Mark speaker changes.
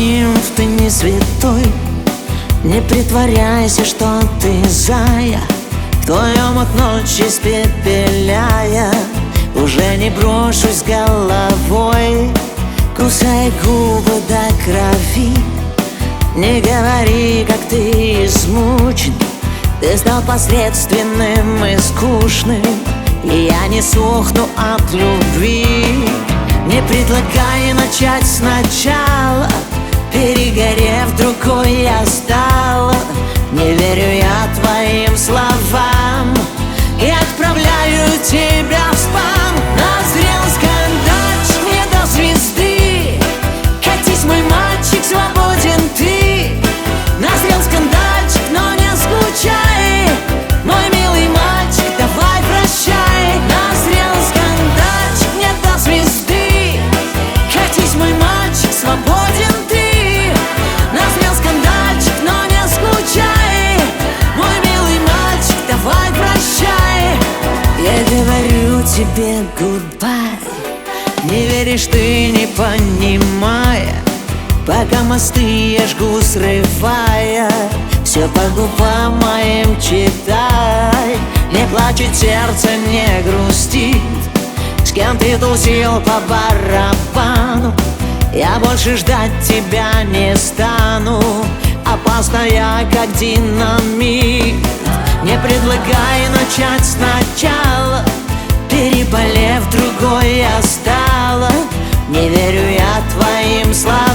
Speaker 1: нимф, ты не святой. Не притворяйся, что ты зая, в твоем от ночи испепеляя. Уже не брошусь головой, кусай губы до крови. Не говори, как ты измучен, ты стал посредственным и скучным, и я не сохну от любви. Не предлагай начать сначала, перегорев, другой я стала. Не верю я твоим словам и отправляю тебя в спам. Назрел скандальчик не до звезды, катись, мой мальчик, свободен ты. Назрел скандальчик, но не скучай, мой милый мальчик, давай прощай. Назрел скандальчик не до звезды, катись, мой мальчик, свободен ты. Назрел скандальчик, но не скучай, мой милый мальчик, давай прощай. Я говорю тебе goodbye, не веришь ты, не понимая, пока мосты я жгу, срывая. Все по губам моим читай. Не плачет сердце, не грустит, с кем ты тусил по барабану. Я больше ждать тебя не стану, опасно я, как динамит. Не предлагай начать сначала, переболев, другой я стала. Не верю я твоим словам